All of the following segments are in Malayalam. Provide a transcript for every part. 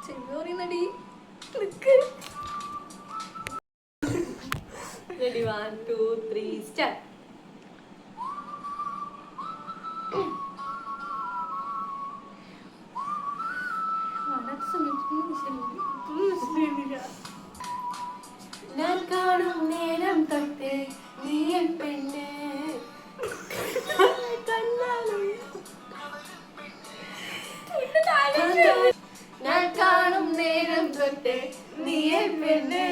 ചെറിയോറിനടി ready 1 2 3 start ഞാൻ കാണും നേരം തൊട്ട് നീ എൻ പെണ്ണ് ഞാൻ കാണും നേരം തൊട്ട് നീ എൻ പെണ്ണ്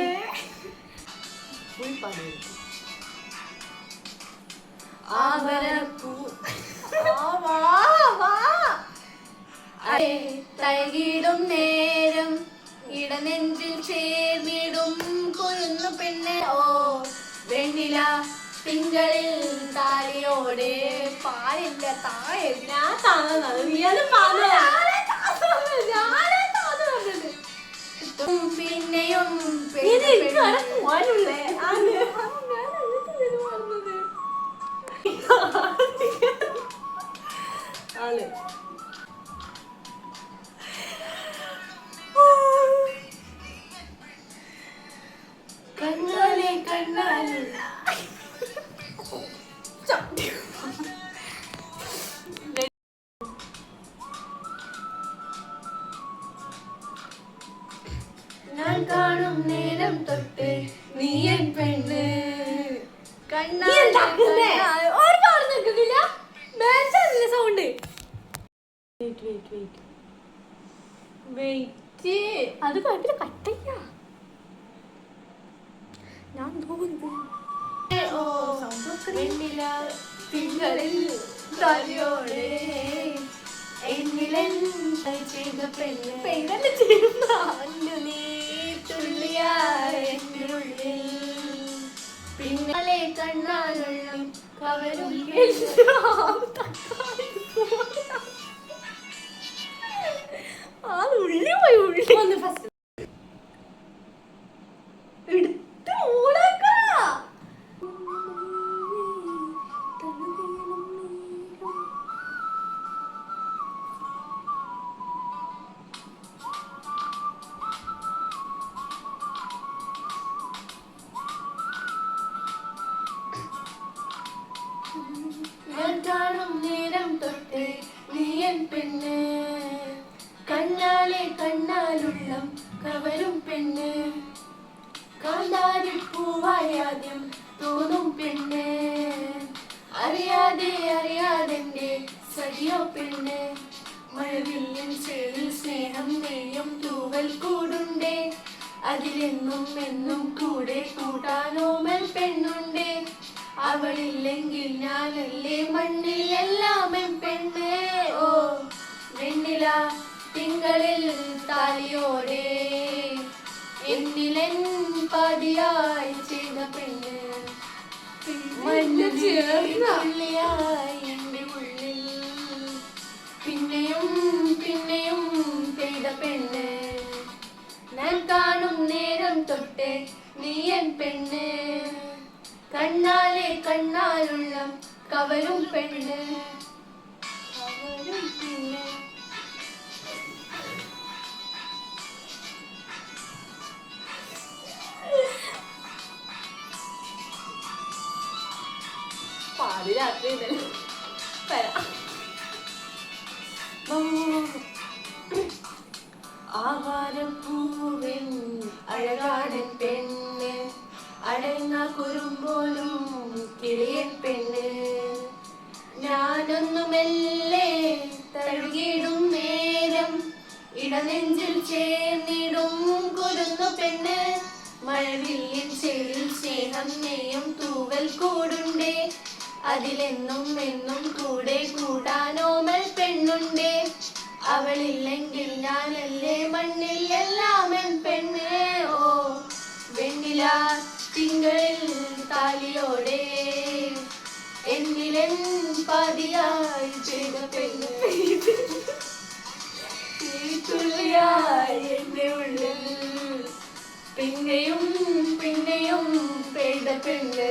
തൈകിടും നേരം ഇടനെഞ്ചിൽ ചേർന്നിടും കൊഴുന്നു പെണ്ണ് ഓ വെണ്ണില തിങ്കളിൽ താലിയോടെ പാലില്ല താഴെ ഞാൻ താന്നത് പിന്നെയും കണ്ണാലെ കണ്ണാലെ ഞാൻ കാണും നേരം തൊട്ട് നീ എൻ പെണ്ണ് സൗണ്ട് അത് കുഴപ്പമില്ല കട്ടയ്യ ഞാൻ തിങ്കളിൽ തലയോടെ ചെയ്ത പെണ്ണ് പിന്നാലെ കണ്ണാലുള്ള കവരും ആ ഉള്ളി പോയി ഉള്ളി ഒന്ന് ഫസ്റ്റ് എടുത്ത് ഓടാക്ക കാണും നേരം തൊട്ട് നീ എൻ പെണ്ണ് കണ്ണാലെ കണ്ണാലുള്ള കവരും പെണ്ണ് കാന്താരിപ്പൂവായാദ്യം തോന്നും പെണ്ണ് അറിയാതെ അറിയാതെന്റെ സഖിയോ പെണ്ണ് മഴവില്ലിൻ ചേരിൽ സ്നേഹം നെയ്യും തൂവൽ കൂടുണ്ടേ അതിലെന്നും എന്നും കൂടെ കൂട്ടാനോമൽ പെണ്ണുണ്ടേ അവളില്ലെങ്കിൽ ഞാനല്ലേ മണ്ണിൽ എല്ലാം എൻ പെണ്ണ് ഓ വെണ്ണില തിങ്കളിൽ താലിയോടെ എന്നിലെൻ പാതിയായി ചെയ്ത പെണ്ണ് മഞ്ഞുള്ളിയായി എന്റെ ഉള്ളിൽ പിന്നെയും പിന്നെയും ചെയ്ത പെണ്ണ് ഞാൻ കാണും നേരം തൊട്ട് നീ എൻ പെണ്ണ് കണ്ണാലെ കണ്ണാലുള്ള കവരും പെണ്ണ് കവരും പെണ്ണ് പാതി രാത്രി ആവാരപ്പൂവൻ അഴകാടൻ പെണ്ണ് അടങ്ങ കുറുമ്പോലും കിളിയൻ പെണ്ണ് ഞാനൊന്നുമെല്ലേ തഴുകിടും നേരം ഇടനെഞ്ചിൽ ചേർന്നിടും കുരുന്നു പെണ്ണ് മഴവില്ലിൻ ചേരിൽ സ്നേഹം നെയ്യും തൂവൽ കൂടുണ്ടേ അതിലെന്നും എന്നും കൂടെ കൂടാനോമൽ പെണ്ണുണ്ടേ അവളില്ലെങ്കിൽ ഞാനല്ലേ മണ്ണിൽ എല്ലാം എൻ പെണ്ണ് ഓ വെണ്ണില തിങ്കളിൽ താലിയോടെ എന്നിലെൻ പാതിയായി ചെയ്ത പെണ്ണ് തുള്ളിയായി എന്റെ ഉള്ളിൽ പിന്നെയും പിന്നെയും പെയ്ത പെണ്ണ്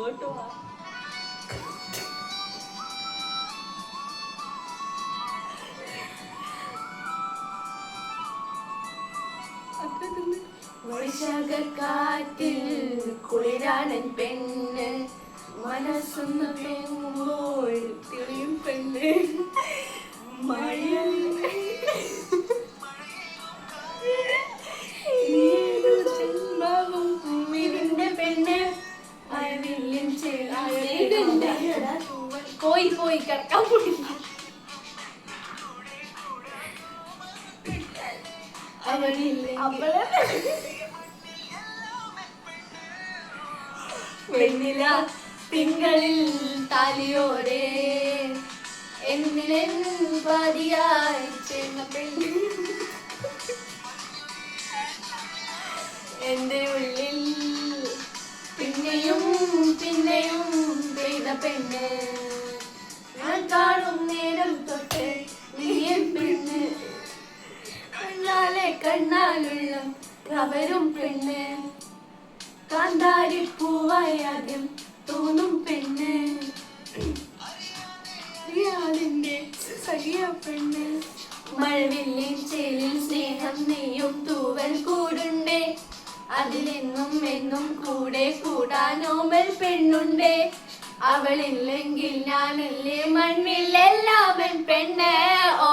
ഇങ്ങോട്ട് വാ. വൈശാഖക്കാറ്റിൽ കുളിരാടൻ പെണ്ണ് മനസ്സൊന്ന് പെങ്ങുമ്പോൾ തെളിയും പെണ്ണ് മഴയിൽ ഇതിന്റെ പെണ്ണ് മഴവില്ലിൻ പോയി പോയി കിടക്കാൻ പോയി വെണ്ണില തിങ്കളിൽ താലിയോടെ എന്നിലെൻ പാതിയായി ചേർന്ന പെണ്ണ് എന്റെ ഉള്ളിൽ പിന്നെയും പിന്നെയും പെയ്ത പെണ്ണ് ഞാൻ കാണും നേരം തൊട്ട് നീയൻ പെണ്ണ് കണ്ണാലെ കണ്ണാലുള്ള കവരും പെണ്ണ് കാന്താരി പൂവായി ആദ്യം തോന്നും പെണ്ണ് സഖിയ പെണ്ണ് മഴവില്ലിൻ ചേലിൽ സ്നേഹം നെയ്യും തൂവൽ കൂടുണ്ടേ അതിലെന്നും എന്നും കൂടെ കൂടാനോമൽ പെണ്ണുണ്ടേ അവളില്ലെങ്കിൽ ഞാനല്ലേ മണ്ണിൽ എല്ലാവൻ പെണ്ണ് ഓ